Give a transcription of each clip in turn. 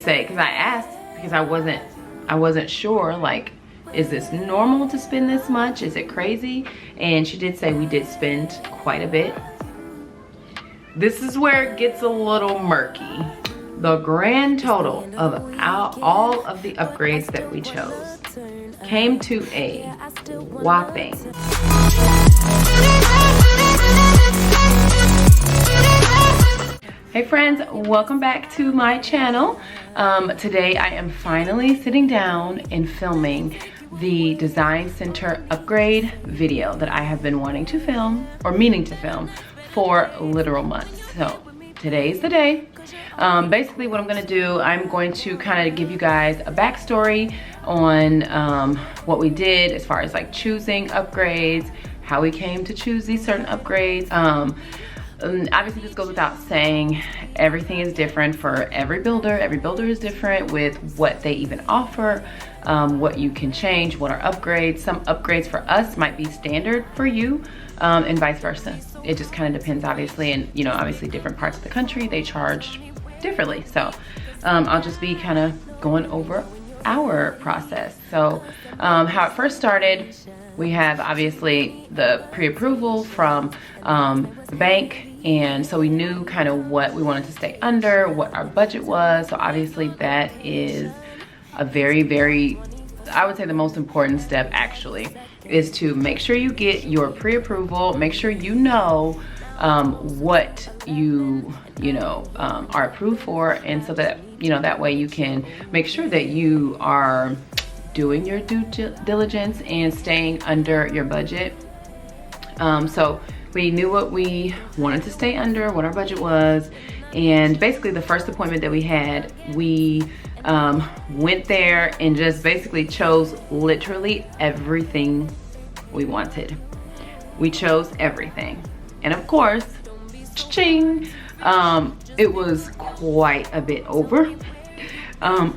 say, because I asked, because I wasn't sure, like, is this normal to spend this much? Is it crazy? And she did say we did spend quite a bit. This is where it gets a little murky. The grand total of all of the upgrades that we chose came to a whopping Hey friends, welcome back to my channel. Today I am finally sitting down and filming the Design Center upgrade video that I have been wanting to film, or meaning to film, for literal months. So today's the day. Basically what I'm gonna do, I'm going to kind of give you guys a backstory on what we did as far as like choosing upgrades, how we came to choose these certain upgrades. Obviously this goes without saying, everything is different for every builder. Every builder is different with what they even offer, what you can change, what are upgrades. Some upgrades for us might be standard for you, and vice versa. It just kind of depends, obviously, and you know, obviously different parts of the country, they charge differently. So I'll just be kind of going over our process. So how it first started, we have obviously the pre-approval from the bank, and so we knew kind of what we wanted to stay under, what our budget was. So obviously that is a very, I would say the most important step actually, is to make sure you get your pre-approval, make sure you know what you are approved for, and so that that way you can make sure that you are doing your due diligence and staying under your budget. So we knew what we wanted to stay under, what our budget was, and basically the first appointment that we had, we went there and just basically chose literally everything we wanted. We chose everything, and of course, cha-ching, it was quite a bit over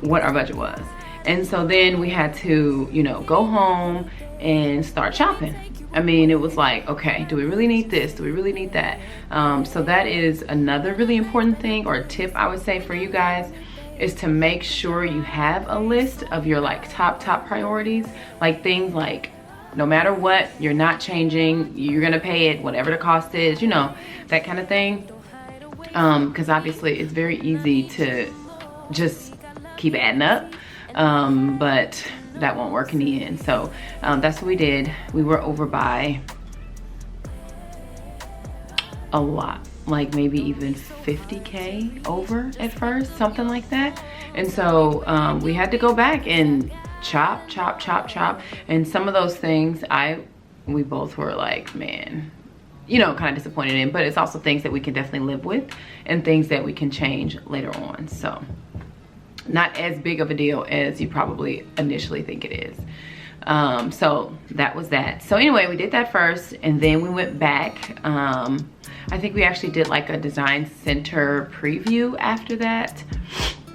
what our budget was. And so then we had to, go home and start shopping. I mean, it was like, okay, do we really need this? Do we really need that? So that is another really important thing, or a tip I would say for you guys, is to make sure you have a list of your like top priorities, like things like, no matter what, you're not changing, you're gonna pay it, whatever the cost is, that kind of thing. Because obviously it's very easy to just keep adding up. But that won't work in the end. So that's what we did. We were over by a lot, like maybe even 50K over at first, something like that. And so we had to go back and chop. And some of those things we both were like, man, kind of disappointed in, but it's also things that we can definitely live with and things that we can change later on. So not as big of a deal as you probably initially think it is. So that was that. So anyway, we did that first, and then we went back. I think we actually did like a Design Center preview after that.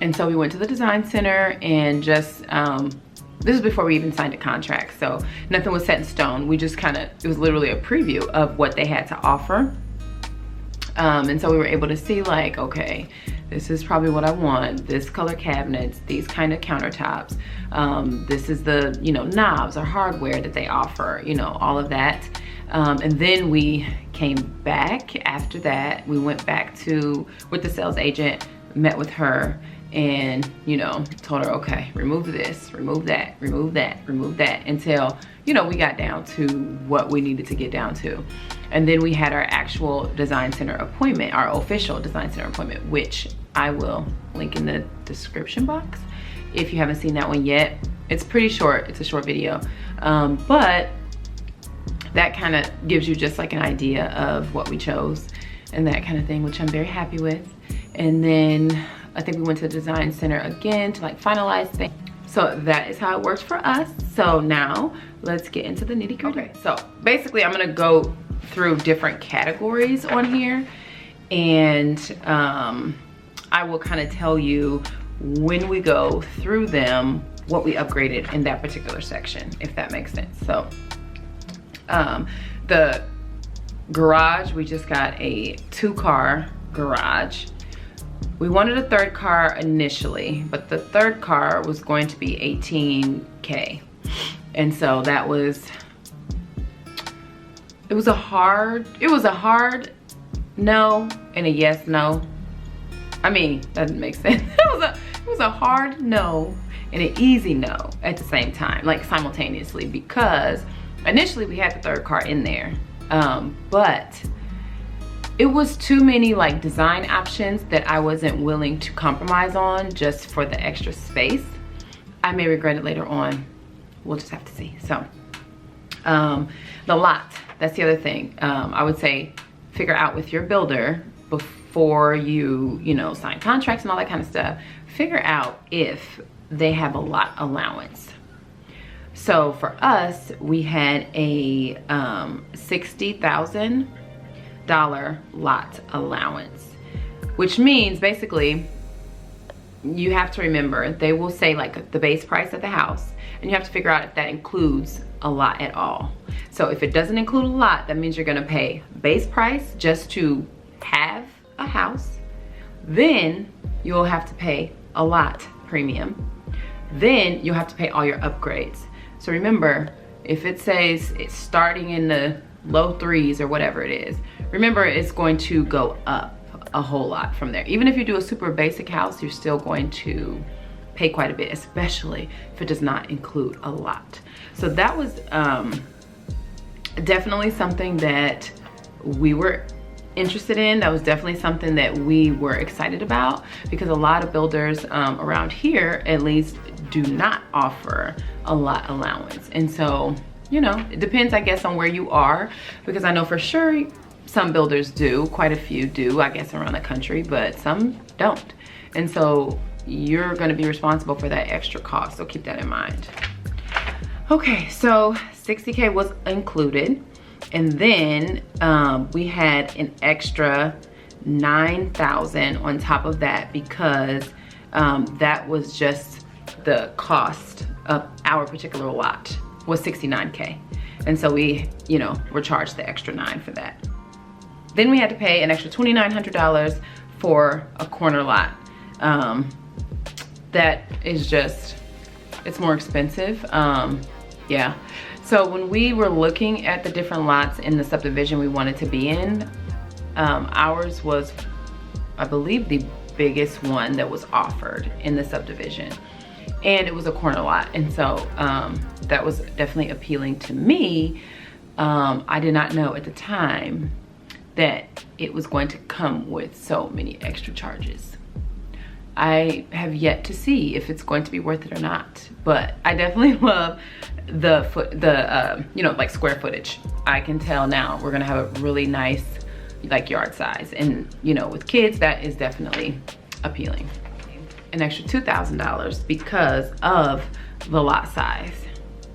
And so we went to the Design Center and just, this was before we even signed a contract. So nothing was set in stone. We just it was literally a preview of what they had to offer. And so we were able to see like, okay, this is probably what I want. This color cabinets, these kind of countertops. This is the, knobs or hardware that they offer, all of that. And then we came back after that. We went back with the sales agent, met with her, and, told her, okay, remove this, remove that, remove that, remove that, until, we got down to what we needed to get down to. And then we had our actual Design Center appointment, our official Design Center appointment, which I will link in the description box if you haven't seen that one yet. It's pretty short, it's a short video, but that kind of gives you just like an idea of what we chose and that kind of thing, which I'm very happy with. And then I think we went to the Design Center again to like finalize things. So that is how it works for us. So now let's get into the nitty gritty. Okay, so basically I'm gonna go through different categories on here, and I will kind of tell you when we go through them what we upgraded in that particular section, if that makes sense. So the garage, we just got a 2-car garage. We wanted a third car initially, but the third car was going to be $18K. And so that was, it was a hard no and a yes no. I mean, that doesn't make sense. It was a hard no and an easy no at the same time, like simultaneously, because initially we had the third car in there, but it was too many like design options that I wasn't willing to compromise on just for the extra space. I may regret it later on. We'll just have to see. So the lot, that's the other thing. I would say figure out with your builder before you know, sign contracts and all that kind of stuff. Figure out if they have a lot allowance. So for us, we had a $60,000 lot allowance, which means basically you have to remember they will say like the base price of the house, and you have to figure out if that includes a lot at all. So if it doesn't include a lot, that means you're gonna pay base price just to have a house. Then you'll have to pay a lot premium. Then you'll have to pay all your upgrades. So remember, if it says it's starting in the low 3s or whatever it is, remember it's going to go up a whole lot from there. Even if you do a super basic house, you're still going to pay quite a bit, especially if it does not include a lot. So that was definitely something that we were interested in. That was definitely something that we were excited about, because a lot of builders around here at least do not offer a lot allowance. And so, you know, it depends, I guess, on where you are, because I know for sure some builders do, quite a few do, I guess, around the country, but some don't. And so you're gonna be responsible for that extra cost, so keep that in mind. Okay, so 60K was included, and then we had an extra 9,000 on top of that, because that was just the cost of our particular lot was 69K. And so we, you know, were charged the extra 9 for that. Then we had to pay an extra $2,900 for a corner lot. That is just, it's more expensive. Yeah. So when we were looking at the different lots in the subdivision we wanted to be in, ours was, I believe, the biggest one that was offered in the subdivision. And it was a corner lot. And so that was definitely appealing to me. I did not know at the time that it was going to come with so many extra charges. I have yet to see if it's going to be worth it or not, but I definitely love the you know, like square footage. I can tell now we're gonna have a really nice like yard size, and you know, with kids that is definitely appealing. An extra $2,000 because of the lot size.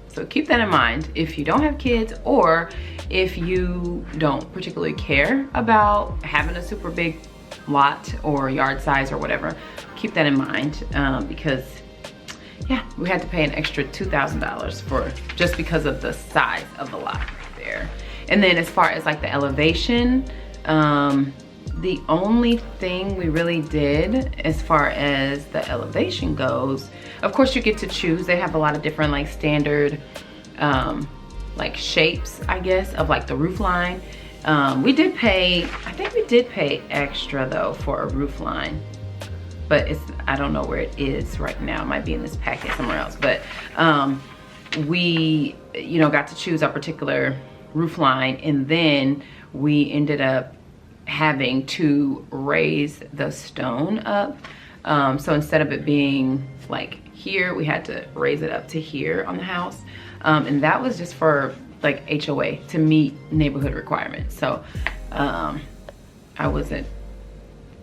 So keep that in mind if you don't have kids, or if you don't particularly care about having a super big lot or yard size or whatever. Keep that in mind, because yeah, we had to pay an extra $2,000 for just because of the size of the lot right there. And then as far as like the elevation, the only thing we really did as far as the elevation goes, of course you get to choose. They have a lot of different like standard like shapes, I guess, of like the roof line. We did pay, I think we did pay extra though for a roof line, but it's, I don't know where it is right now. It might be in this packet somewhere else, but we, you know, got to choose our particular roof line, and then we ended up having to raise the stone up. So instead of it being like here, we had to raise it up to here on the house. And that was just for like HOA to meet neighborhood requirements. So I wasn't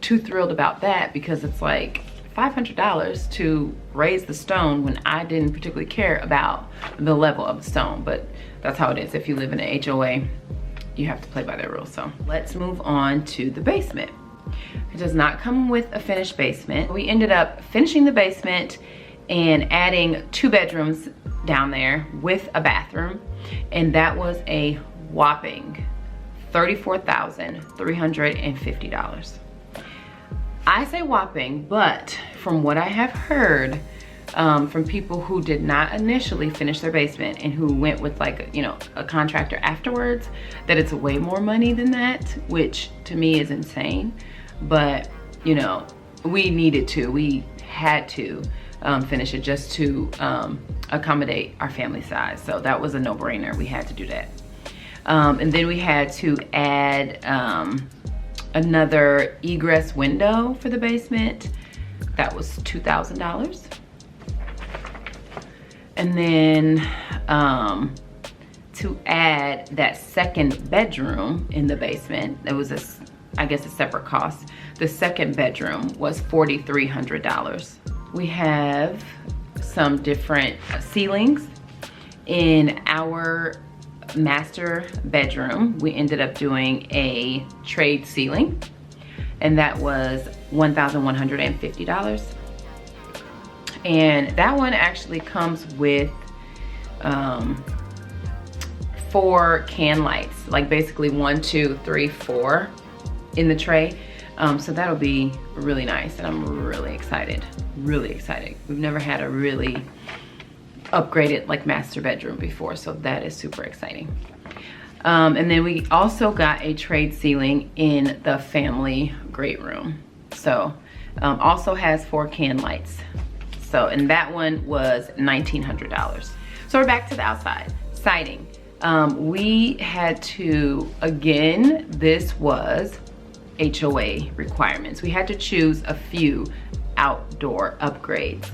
too thrilled about that, because it's like $500 to raise the stone when I didn't particularly care about the level of the stone. But that's how it is. If you live in an HOA, you have to play by their rules. So let's move on to the basement. It does not come with a finished basement. We ended up finishing the basement and adding 2 bedrooms down there with a bathroom, and that was a whopping $34,350. I say whopping, but from what I have heard from people who did not initially finish their basement and who went with like, you know, a contractor afterwards, that it's way more money than that, which to me is insane. But, you know, we had to finish it just to accommodate our family size. So that was a no-brainer. We had to do that. And then we had to add another egress window for the basement. That was $2,000. And then to add that second bedroom in the basement, it was I guess a separate cost. The second bedroom was $4,300. We have some different ceilings in our master bedroom. We ended up doing a trade ceiling, and that was $1,150. And that one actually comes with 4 can lights, like basically 1, 2, 3, 4 in the tray. So that'll be really nice, and I'm really excited, really excited. We've never had a really upgraded like master bedroom before, so that is super exciting. And then we also got a trade ceiling in the family great room. So also has 4 can lights. So, and that one was $1,900. So we're back to the outside siding. We had to, again, this was HOA requirements. We had to choose a few outdoor upgrades.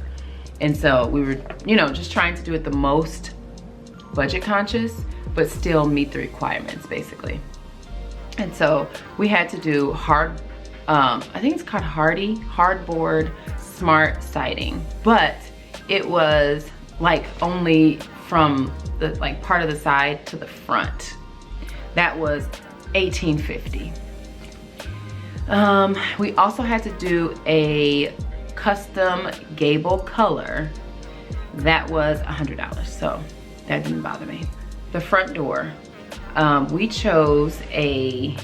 And so we were, you know, just trying to do it the most budget conscious, but still meet the requirements basically. And so we had to do I think it's called Hardie hardboard smart siding, but it was like only from the like part of the side to the front. That was $1,850. We also had to do a custom gable color. That was $100, so that didn't bother me. The front door, we chose, you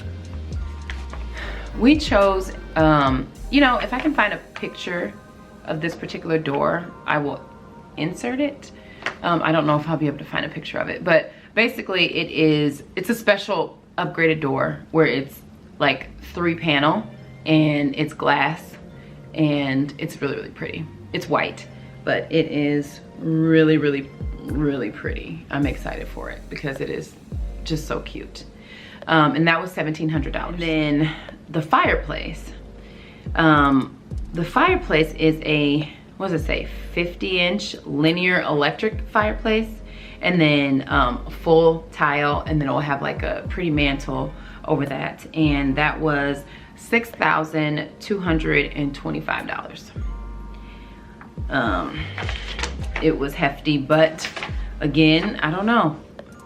know, if I can find a picture of this particular door, I will insert it. I don't know if I'll be able to find a picture of it, but basically it's a special upgraded door where it's like 3-panel and it's glass and it's really, really pretty. It's white, but it is really, really, really pretty. I'm excited for it because it is just so cute. And that was $1,700. Then the fireplace. The fireplace is a, what does it say, 50-inch linear electric fireplace, and then full tile, and then it'll have like a pretty mantle over that, and that was $6,225. It was hefty, but again, I don't know.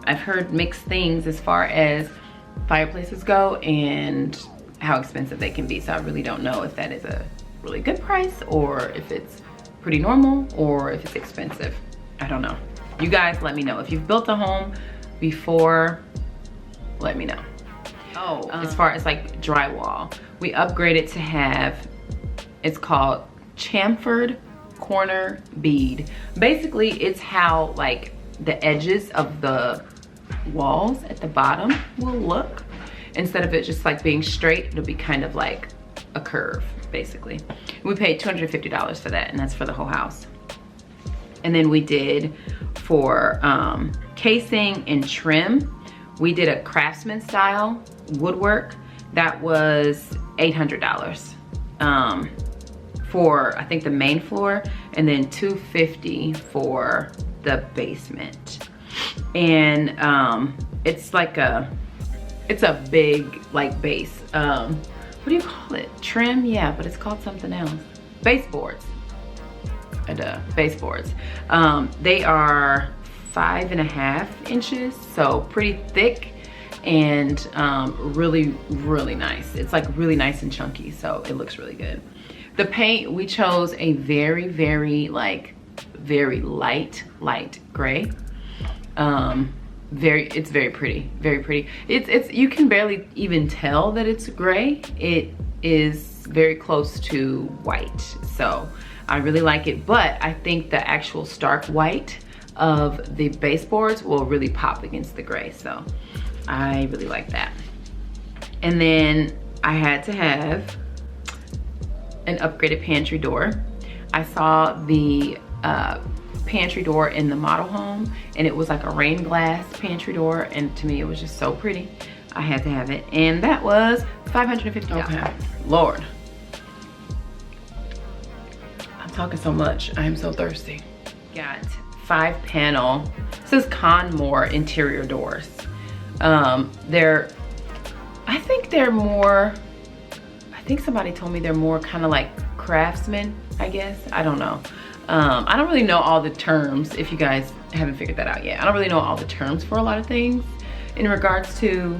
I've heard mixed things as far as fireplaces go and how expensive they can be, so I really don't know if that is a really good price or if it's pretty normal or if it's expensive. I don't know. You guys let me know. If you've built a home before, let me know. Oh, as far as like drywall, we upgraded to have, it's called chamfered corner bead. Basically, it's how like the edges of the walls at the bottom will look. Instead of it just like being straight, it'll be kind of like a curve, basically. We paid $250 for that, and that's for the whole house. And then we did for casing and trim, we did a Craftsman style woodwork. That was $800 for I think the main floor, and then $250 for the basement. And it's like it's a big like base. What do you call it? Trim? Yeah, but it's called something else. Baseboards. Baseboards. They are 5.5 inches, so pretty thick and really, really nice. It's like really nice and chunky, so it looks really good. The paint, we chose a very, very light gray. It's very pretty, very pretty. It's you can barely even tell that it's gray. It is very close to white. So I really like it, but I think the actual stark white of the baseboards will really pop against the gray. So I really like that. And then I had to have an upgraded pantry door. I saw the pantry door in the model home, and it was like a rain glass pantry door, and to me it was just so pretty. I had to have it, and that was $550. Okay, Lord. I'm talking so much, I am so thirsty. Got 5-panel, this is Conmore interior doors. I think they're more, I think somebody told me they're more kind of like Craftsman, I guess. I don't know. I don't really know all the terms, if you guys haven't figured that out yet. I don't really know all the terms for a lot of things in regards to,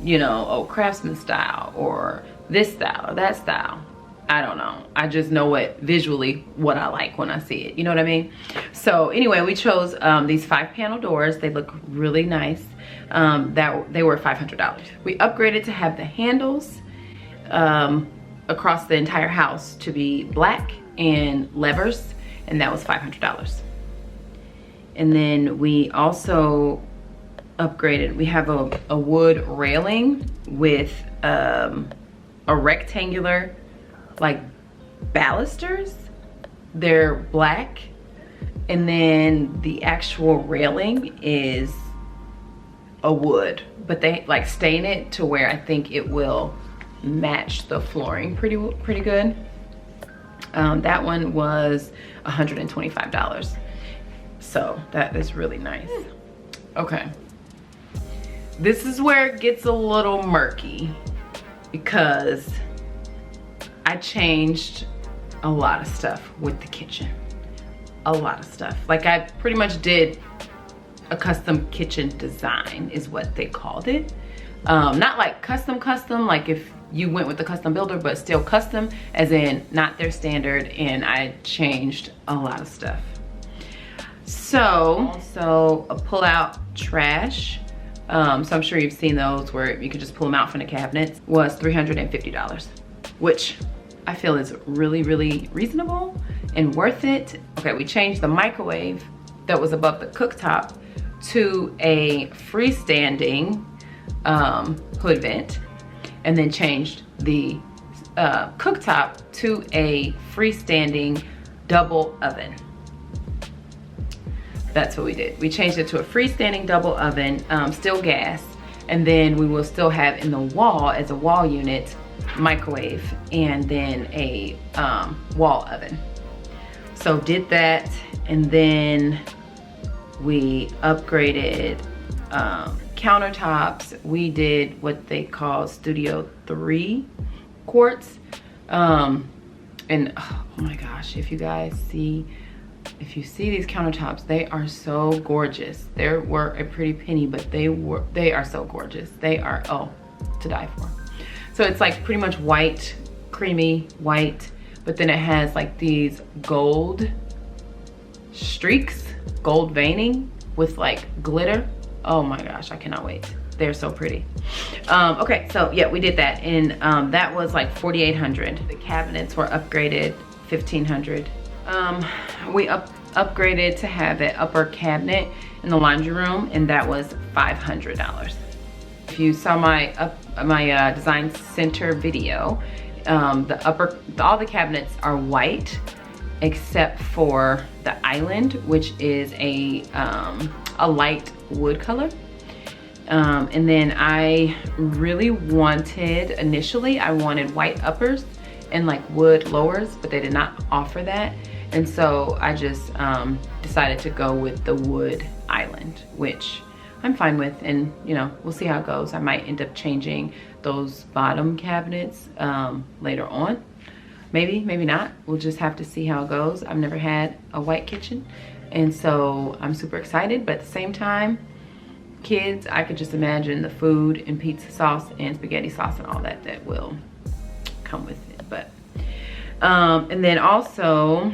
you know, oh, Craftsman style or this style or that style. I don't know. I just know what I like when I see it. You know what I mean? So anyway, we chose these 5-panel doors. They look really nice. They were $500. We upgraded to have the handles across the entire house to be black and levers, and that was $500. And then we also upgraded, we have a wood railing with a rectangular like balusters. They're black, and then the actual railing is a wood, but they like stain it to where I think it will match the flooring pretty good. That one was $125. So that is really nice. Okay, this is where it gets a little murky because I changed a lot of stuff with the kitchen. A lot of stuff. Like I pretty much did a custom kitchen design is what they called it. Not like custom, like if you went with the custom builder, but still custom as in not their standard, and I changed a lot of stuff. So a pull out trash. So I'm sure you've seen those where you could just pull them out from the cabinets, was $350, which I feel is really, really reasonable and worth it. Okay, we changed the microwave that was above the cooktop to a freestanding hood vent, and then changed the cooktop to a freestanding double oven. That's what we did. We changed it to a freestanding double oven, still gas, and then we will still have in the wall as a wall unit microwave and then a wall oven. So did that, and then we upgraded countertops. We did what they call Studio 3 quartz, and oh my gosh, if you see these countertops, they are so gorgeous. They were a pretty penny, but they are so gorgeous. They are, oh, to die for. So it's like pretty much white, creamy white, but then it has like these gold streaks, gold veining with like glitter. Oh my gosh, I cannot wait. They're so pretty. Okay, so yeah, we did that, and that was like $4,800. The cabinets were upgraded, $1,500. We upgraded to have an upper cabinet in the laundry room, and that was $500. If you saw my design center video, all the cabinets are white except for the island, which is a light wood color. And then I really wanted, initially I wanted white uppers and like wood lowers, but they did not offer that. And so I just decided to go with the wood island, which I'm fine with, and you know, we'll see how it goes. I might end up changing those bottom cabinets later on. Maybe, maybe not. We'll just have to see how it goes. I've never had a white kitchen, and so I'm super excited, but at the same time, kids, I could just imagine the food and pizza sauce and spaghetti sauce and all that that will come with it. But and then also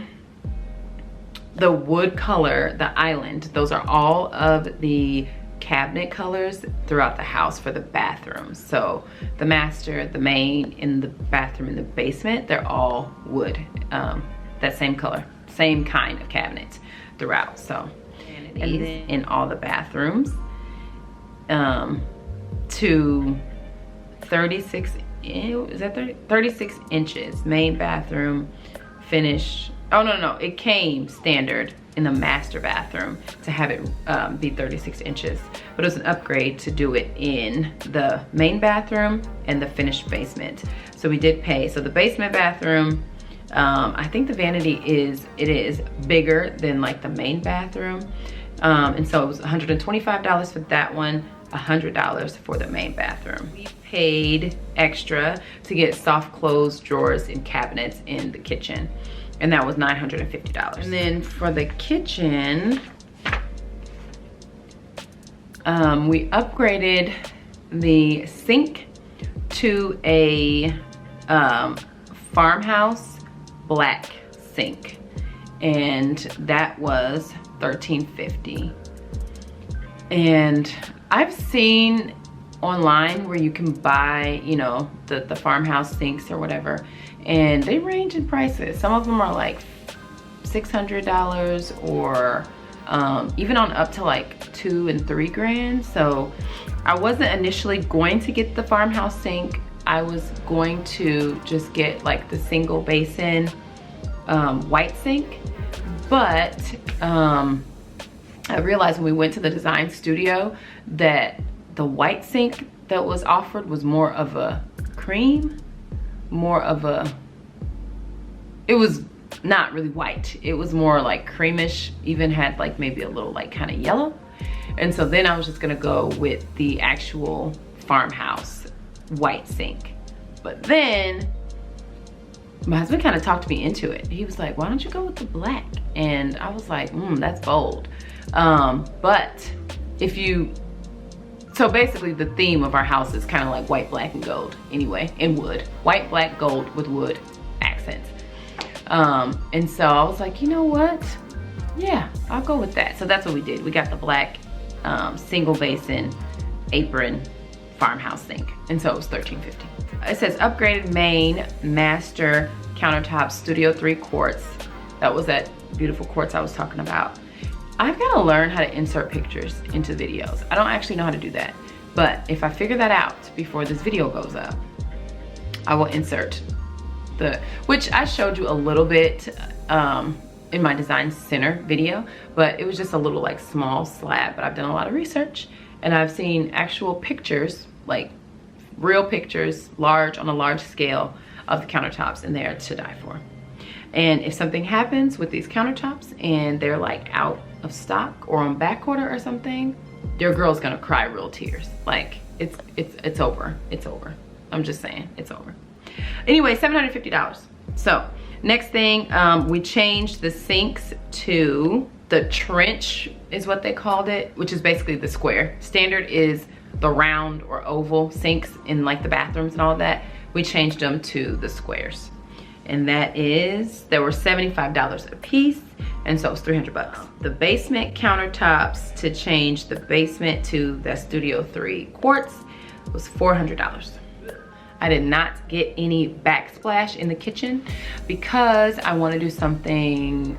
the wood color, the island, those are all of the cabinet colors throughout the house for the bathrooms. So the master, the main, in the bathroom, in the basement, they're all wood. That same color, same kind of cabinets throughout. So in all the bathrooms, to 36, is that 36 inches, main bathroom finish. Oh no, it came standard in the master bathroom to have it be 36 inches, but it was an upgrade to do it in the main bathroom and the finished basement. So we did pay. So the basement bathroom, I think the vanity is bigger than like the main bathroom, and so it was $125 for that one, $100 for the main bathroom. We paid extra to get soft close drawers and cabinets in the kitchen, and that was $950. And then for the kitchen, we upgraded the sink to a farmhouse black sink, and that was $13.50. And I've seen online where you can buy, you know, the farmhouse sinks or whatever, and they range in prices. Some of them are like $600 or even on up to like $2 and $3 grand. So I wasn't initially going to get the farmhouse sink. I was going to just get like the single basin white sink, but I realized when we went to the design studio that the white sink that was offered was more of a cream, it was not really white. It was more like creamish, even had like maybe a little like kind of yellow. And so then I was just gonna go with the actual farmhouse white sink. But then my husband kind of talked me into it. He was like, why don't you go with the black? And I was like, that's bold. But if you, so basically the theme of our house is kind of like white, black, and gold anyway, and wood. White, black, gold with wood accents. And so I was like, you know what? Yeah, I'll go with that. So that's what we did. We got the black single basin apron farmhouse sink. And so it was $13.50. It says upgraded main master countertop Studio 3 quartz. That was that beautiful quartz I was talking about. I've got to learn how to insert pictures into videos. I don't actually know how to do that. But if I figure that out before this video goes up, I will insert which I showed you a little bit in my design center video, but it was just a little like small slab. But I've done a lot of research and I've seen actual pictures, like real pictures, on a large scale of the countertops, and they are to die for. And if something happens with these countertops and they're like out of stock or on back order or something, your girl's gonna cry real tears. Like it's over. It's over. I'm just saying, it's over. Anyway, $750. So next thing, we changed the sinks to the trench is what they called it, which is basically the square. Standard is the round or oval sinks in like the bathrooms and all that. We changed them to the squares. And that is, they were $75 a piece, and so it was 300 bucks. The basement countertops, to change the basement to the Studio 3 quartz, was $400. I did not get any backsplash in the kitchen because I want to do something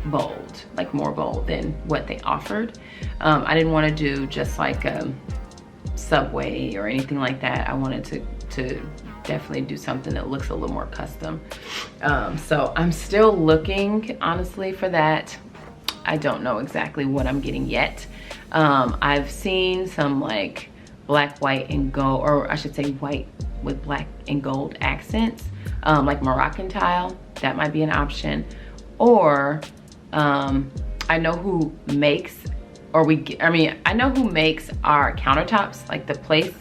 bold, like more bold than what they offered. I didn't want to do just like a Subway or anything like that. I wanted to definitely do something that looks a little more custom. So I'm still looking, honestly, for that. I don't know exactly what I'm getting yet. I've seen some like black, white, and gold, or I should say white with black and gold accents, like Moroccan tile. That might be an option. Or I know who makes, I know who makes our countertops, like the place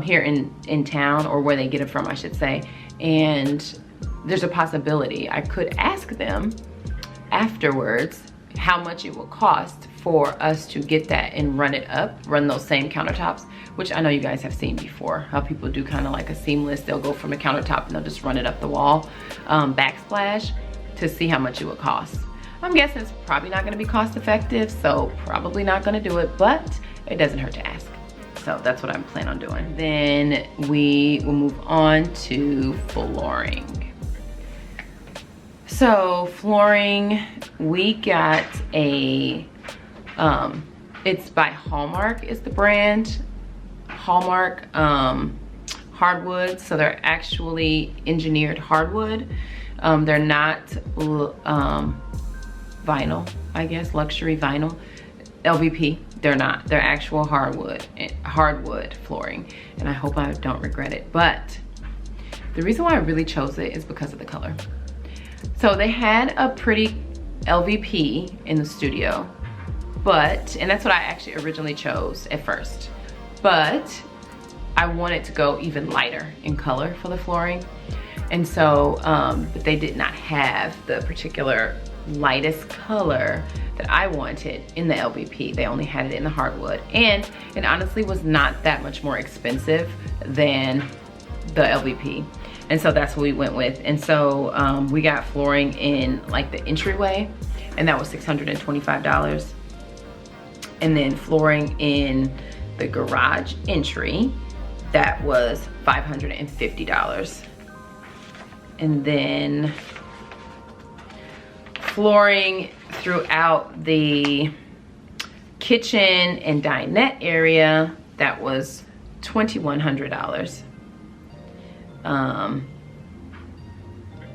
here in town, or where they get it from, I should say. And there's a possibility I could ask them afterwards how much it will cost for us to get that and run those same countertops, which I know you guys have seen before, how people do kind of like a seamless. They'll go from the countertop and they'll just run it up the wall, backsplash, to see how much it would cost. I'm guessing it's probably not gonna be cost effective, so probably not gonna do it, but it doesn't hurt to ask. So that's what I'm planning on doing. Then we will move on to flooring. So flooring, we got a, it's by Hallmark is the brand. Hallmark hardwood, so they're actually engineered hardwood. They're not vinyl, I guess, luxury vinyl. LVP, they're not. They're actual hardwood flooring, and I hope I don't regret it. But the reason why I really chose it is because of the color. So they had a pretty LVP in the studio, and that's what I actually originally chose at first. But I wanted to go even lighter in color for the flooring. And so, but they did not have the particular lightest color that I wanted in the LVP. They only had it in the hardwood. And it honestly was not that much more expensive than the LVP. And so that's what we went with. And so we got flooring in like the entryway, and that was $625. And then flooring in the garage entry, that was $550. And then flooring throughout the kitchen and dinette area, that was $2,100.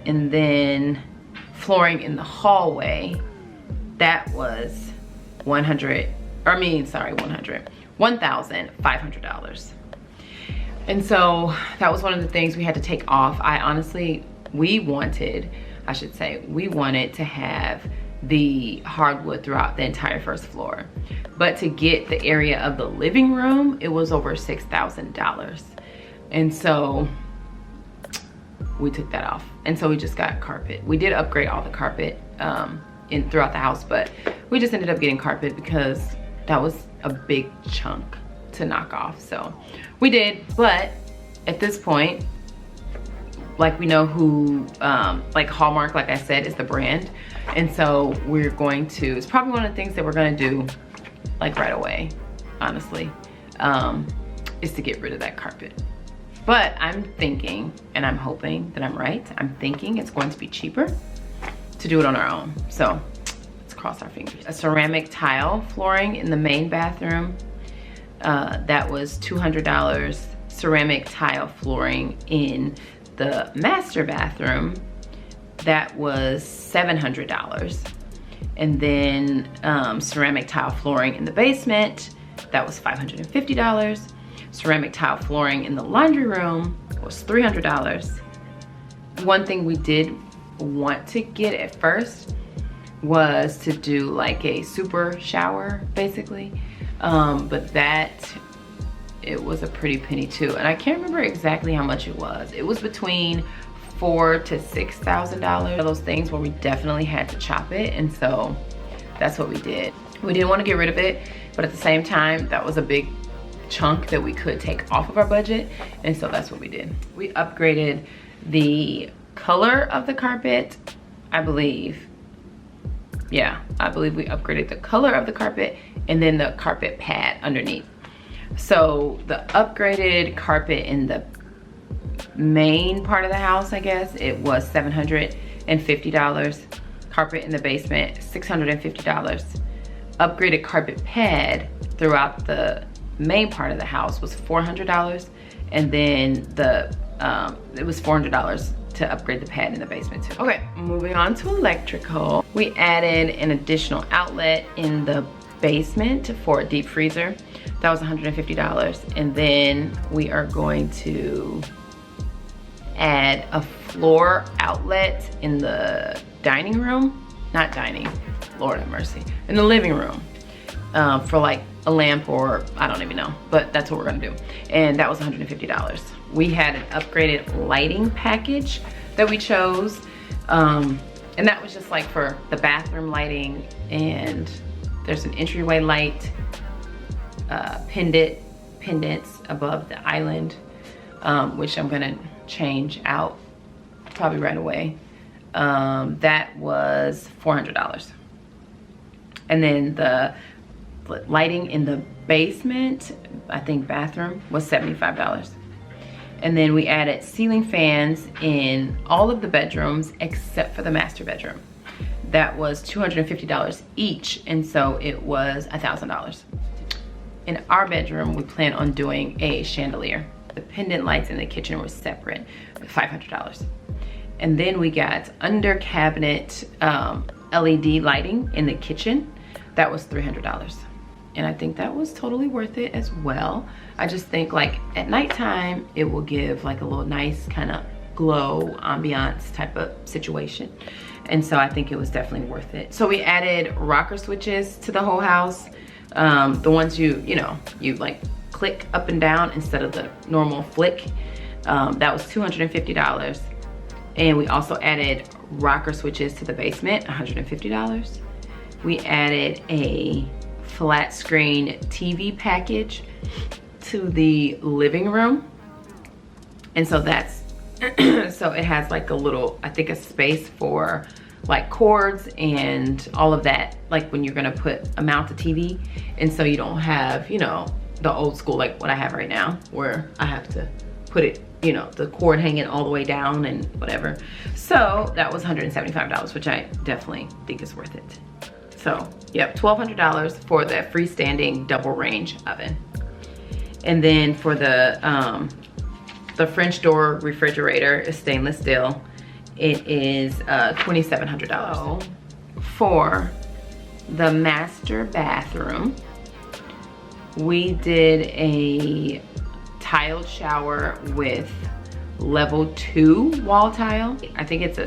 And then flooring in the hallway, that was $1,500. And so that was one of the things we had to take off. We wanted to have the hardwood throughout the entire first floor. But to get the area of the living room, it was over $6,000. And so we took that off. And so we just got carpet. We did upgrade all the carpet throughout the house, but we just ended up getting carpet because that was a big chunk to knock off. So we did, but at this point, like, we know who, like Hallmark, like I said, is the brand. And so we're going to, it's probably one of the things that we're gonna do like right away, honestly, is to get rid of that carpet. But I'm thinking, and I'm hoping that I'm right, I'm thinking it's going to be cheaper to do it on our own. So let's cross our fingers. A ceramic tile flooring in the main bathroom, that was $200. Ceramic tile flooring in the master bathroom, that was $700. And then ceramic tile flooring in the basement, that was $550. Ceramic tile flooring in the laundry room was $300. One thing we did want to get at first was to do like a super shower, basically. But it was a pretty penny too. And I can't remember exactly how much it was. It was between $4,000 to $6,000. Those things where we definitely had to chop it. And so that's what we did. We didn't want to get rid of it, but at the same time, that was a big chunk that we could take off of our budget. And so that's what we did. We upgraded the color of the carpet, I believe. Yeah, I believe we upgraded the color of the carpet and then the carpet pad underneath. So the upgraded carpet in the main part of the house, I guess, it was $750. Carpet in the basement, $650. Upgraded carpet pad throughout the main part of the house was $400. And then it was $400 to upgrade the pad in the basement too. Okay, moving on to electrical. We added an additional outlet in the basement for a deep freezer. That was $150. And then we are going to add a floor outlet in the dining room. Not dining, Lord have mercy. In the living room for like a lamp, or I don't even know, but that's what we're gonna do. And that was $150. We had an upgraded lighting package that we chose. And that was just like for the bathroom lighting, and there's an entryway light, pendants above the island, which I'm gonna change out probably right away. that was $400. And then the lighting in the basement, I think bathroom, was $75. And then we added ceiling fans in all of the bedrooms except for the master bedroom. That was $250 each, and so it was $1,000. In our bedroom, we plan on doing a chandelier. The pendant lights in the kitchen were separate, $500. And then we got under cabinet LED lighting in the kitchen. That was $300. And I think that was totally worth it as well. I just think like at nighttime, it will give like a little nice kind of glow ambiance type of situation. And so I think it was definitely worth it. So we added rocker switches to the whole house. The ones you like click up and down instead of the normal flick. That was $250. And we also added rocker switches to the basement, $150. We added a flat screen TV package to the living room. And so that's, so it has like a little, I think a space for like cords and all of that, like when you're gonna mount a TV. And so you don't have, you know, the old school, like what I have right now, where I have to put it, you know, the cord hanging all the way down and whatever. So that was $175, which I definitely think is worth it. So, yep, $1,200 for the freestanding double range oven. And then for the French door refrigerator is stainless steel. It is $2,700. So, for the master bathroom, we did a tiled shower with level 2 wall tile. I think it's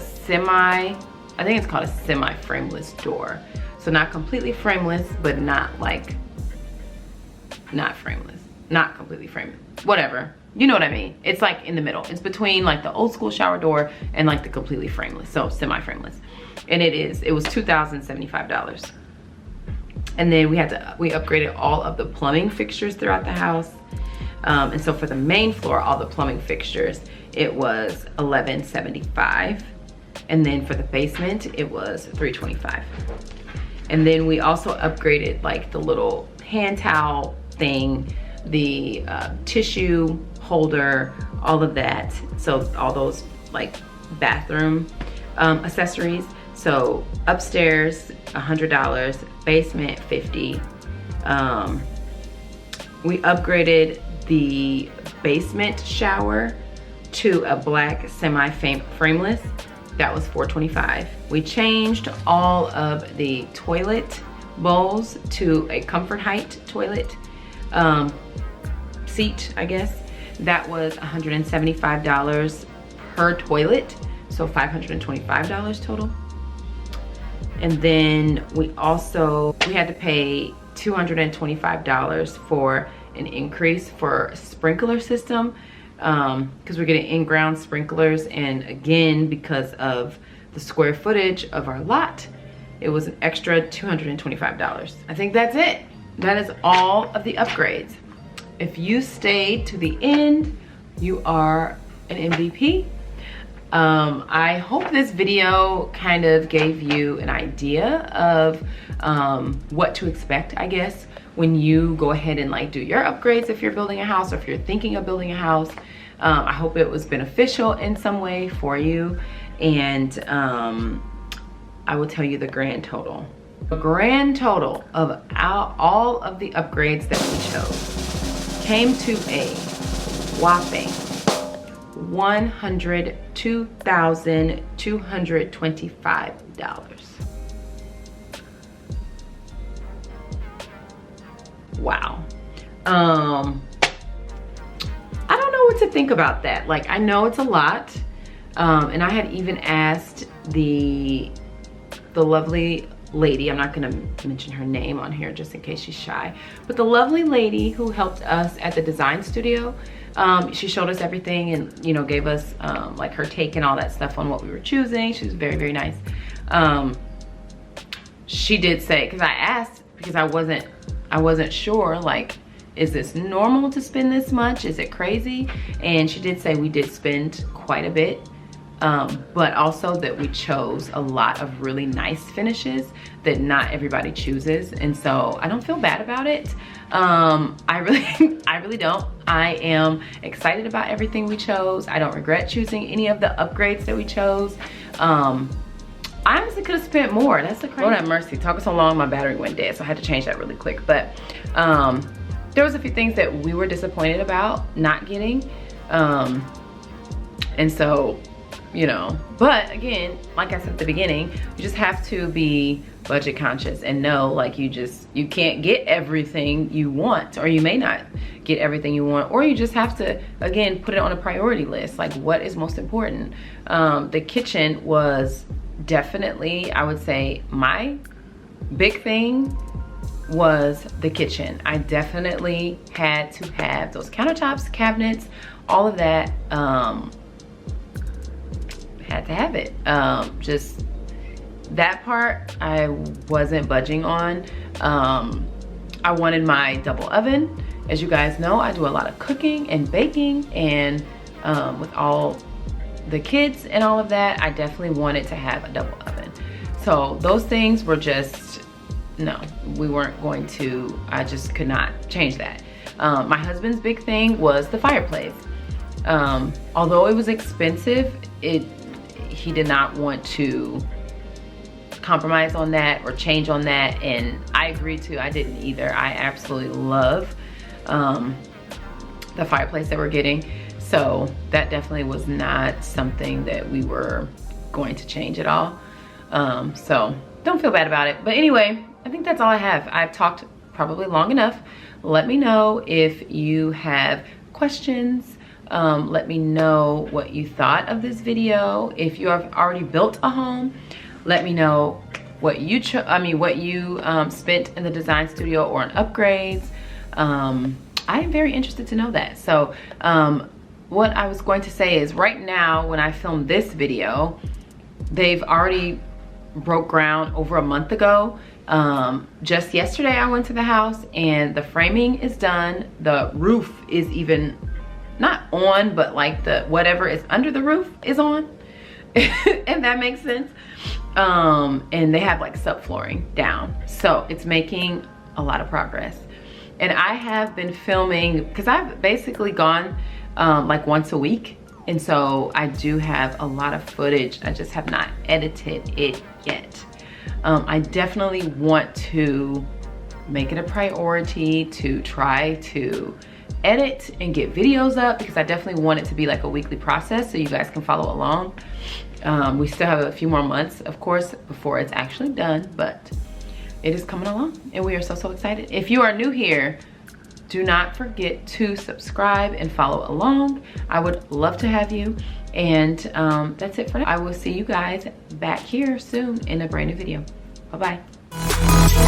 called a semi-frameless door. So not completely frameless, but not frameless. Not completely frameless. Whatever. You know what I mean? It's like in the middle. It's between like the old school shower door and like the completely frameless. So semi-frameless. And it was $2,075. And then we upgraded all of the plumbing fixtures throughout the house. And so for the main floor, all the plumbing fixtures, it was $1,175. And then for the basement, it was $325. And then we also upgraded like the little hand towel thing, the tissue holder, all of that. So all those like bathroom accessories. So upstairs, $100, basement, $50. We upgraded the basement shower to a black semi-frameless. That was $425. We changed all of the toilet bowls to a comfort height toilet seat, I guess. That was $175 per toilet, so $525 total. And then we had to pay $225 for an increase for a sprinkler system, because we're getting in-ground sprinklers, and again, because of the square footage of our lot, it was an extra $225. I think that's it. That is all of the upgrades. If you stayed to the end, you are an MVP. I hope this video kind of gave you an idea of what to expect, I guess, when you go ahead and like do your upgrades if you're building a house, or if you're thinking of building a house. I hope it was beneficial in some way for you. And I will tell you the grand total. The grand total of all of the upgrades that we chose came to a whopping $102,225. Wow. I don't know what to think about that. Like, I know it's a lot. And I had even asked the lovely lady, I'm not gonna mention her name on here just in case she's shy, but the lovely lady who helped us at the design studio, she showed us everything and, you know, gave us like her take and all that stuff on what we were choosing. She was very, very nice. She did say, because I asked, because I wasn't sure, like, is this normal to spend this much? Is it crazy? And she did say we did spend quite a bit but also that we chose a lot of really nice finishes that not everybody chooses. And so I don't feel bad about it. I really don't. I am excited about everything we chose. I don't regret choosing any of the upgrades that we chose. I honestly could have spent more. That's the crazy. Lord have mercy. Talking so long, my battery went dead, so I had to change that really quick. But there was a few things that we were disappointed about not getting. And so, you know, but again, like I said at the beginning, you just have to be budget conscious and know, like, you can't get everything you want, or you may not get everything you want, or you just have to, again, put it on a priority list. Like, what is most important? The kitchen was definitely, I would say, my big thing was the kitchen. I definitely had to have those countertops, cabinets, all of that. Had to have it. Just that part I wasn't budging on. I wanted my double oven. As you guys know, I do a lot of cooking and baking, and with all the kids and all of that, I definitely wanted to have a double oven. So those things were just, no, we weren't going to, I just could not change that. My husband's big thing was the fireplace. Although it was expensive, he did not want to compromise on that or change on that, and I agreed to. I didn't either. I absolutely love the fireplace that we're getting, so that definitely was not something that we were going to change at all. So don't feel bad about it. But anyway, I think that's all I have. I've talked probably long enough. Let me know if you have questions. Let me know what you thought of this video. If you have already built a home, let me know what you spent in the design studio or on upgrades. I am very interested to know that. So what I was going to say is, right now when I filmed this video, they've already broke ground over a month ago. Just yesterday I went to the house and the framing is done. The roof is even not on, but like the whatever is under the roof is on. And that makes sense. And they have like subflooring down, so it's making a lot of progress. And I have been filming, because I've basically gone like once a week, and so I do have a lot of footage. I just have not edited it yet. I definitely want to make it a priority to try to edit and get videos up, because I definitely want it to be like a weekly process so you guys can follow along. We still have a few more months, of course, before it's actually done, but it is coming along and we are so excited. If you are new here, do not forget to subscribe and follow along. I would love to have you. And that's it for now. I will see you guys back here soon in a brand new video. Bye-bye.